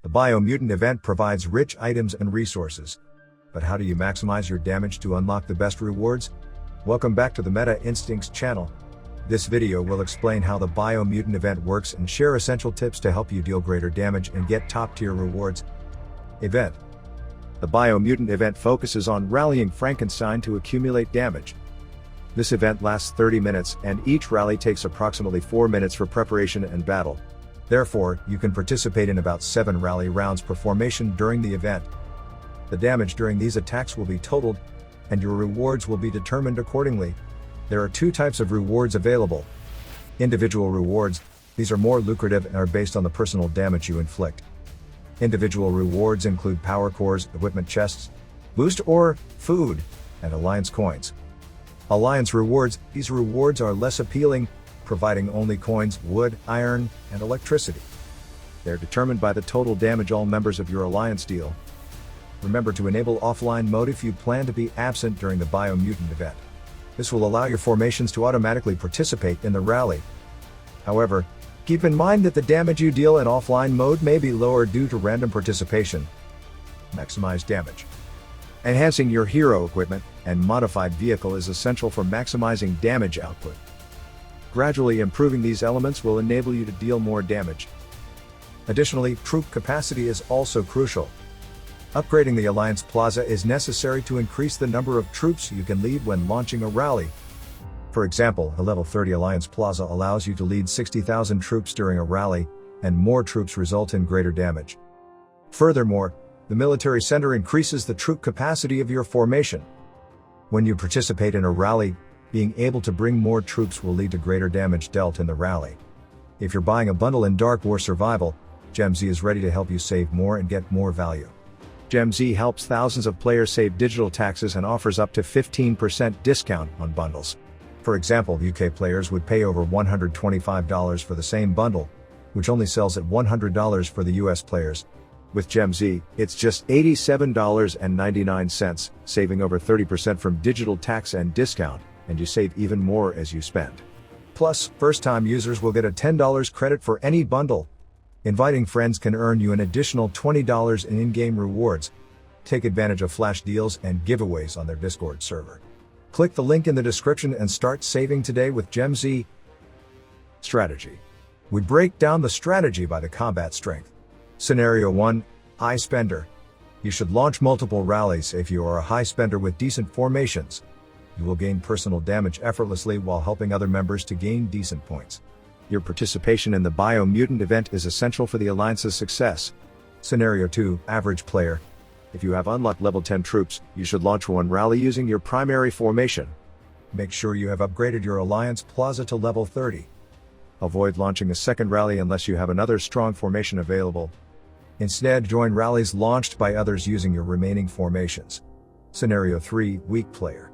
The Bio Mutant event provides rich items and resources. But how do you maximize your damage to unlock the best rewards? Welcome back to the Meta Instincts channel. This video will explain how the Bio Mutant event works and share essential tips to help you deal greater damage and get top-tier rewards. Event. The Bio Mutant event focuses on rallying Frankenstein to accumulate damage. This event lasts 30 minutes, and each rally takes approximately 4 minutes for preparation and battle. Therefore, you can participate in about 7 rally rounds per formation during the event. The damage during these attacks will be totaled, and your rewards will be determined accordingly. There are 2 types of rewards available. Individual rewards. These are more lucrative and are based on the personal damage you inflict. Individual rewards include power cores, equipment chests, boost ore, food, and alliance coins. Alliance rewards. These rewards are less appealing, providing only coins, wood, iron, and electricity. They're determined by the total damage all members of your alliance deal. Remember to enable offline mode if you plan to be absent during the Bio Mutant event. This will allow your formations to automatically participate in the rally. However, keep in mind that the damage you deal in offline mode may be lower due to random participation. Maximize damage. Enhancing your hero equipment and modified vehicle is essential for maximizing damage output. Gradually improving these elements will enable you to deal more damage. Additionally, troop capacity is also crucial. Upgrading the Alliance Plaza is necessary to increase the number of troops you can lead when launching a rally. For example, a level 30 Alliance Plaza allows you to lead 60,000 troops during a rally, and more troops result in greater damage. Furthermore, the military center increases the troop capacity of your formation. When you participate in a rally, being able to bring more troops will lead to greater damage dealt in the rally. If you're buying a bundle in Dark War Survival, GemZ is ready to help you save more and get more value. GemZ helps thousands of players save digital taxes and offers up to 15% discount on bundles. For example, UK players would pay over $125 for the same bundle, which only sells at $100 for the US players. With GemZ, it's just $87.99, saving over 30% from digital tax and discount, and you save even more as you spend. Plus, first-time users will get a $10 credit for any bundle. Inviting friends can earn you an additional $20 in in-game rewards. Take advantage of flash deals and giveaways on their Discord server. Click the link in the description and start saving today with GemZ. Strategy. We break down the strategy by the combat strength. Scenario 1. High Spender. You should launch multiple rallies if you are a high spender with decent formations. You will gain personal damage effortlessly while helping other members to gain decent points. Your participation in the Bio Mutant event is essential for the Alliance's success. Scenario 2. Average Player. If you have unlocked level 10 troops, you should launch one rally using your primary formation. Make sure you have upgraded your Alliance Plaza to level 30. Avoid launching a second rally unless you have another strong formation available. Instead, join rallies launched by others using your remaining formations. Scenario 3. Weak Player.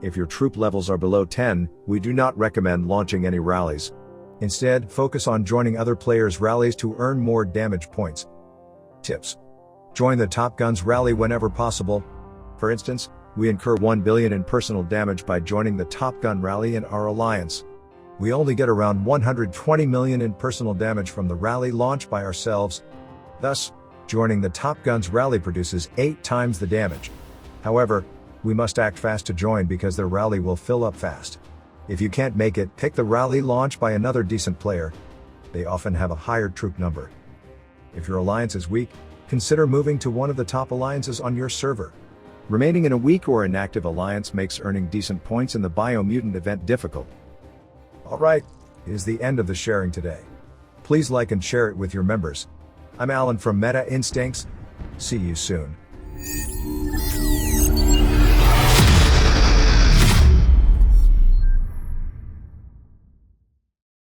If your troop levels are below 10, we do not recommend launching any rallies. Instead, focus on joining other players' rallies to earn more damage points. Tips. Join the Top Guns rally whenever possible. For instance, we incur 1 billion in personal damage by joining the Top Gun rally in our alliance. We only get around 120 million in personal damage from the rally launched by ourselves. Thus, joining the Top Guns rally produces 8 times the damage. However, we must act fast to join because their rally will fill up fast. If you can't make it, pick the rally launched by another decent player. They often have a higher troop number. If your alliance is weak, consider moving to one of the top alliances on your server. Remaining in a weak or inactive alliance makes earning decent points in the Bio Mutant event difficult. Alright, it is the end of the sharing today. Please like and share it with your members. I'm Alan from Meta Instincts. See you soon.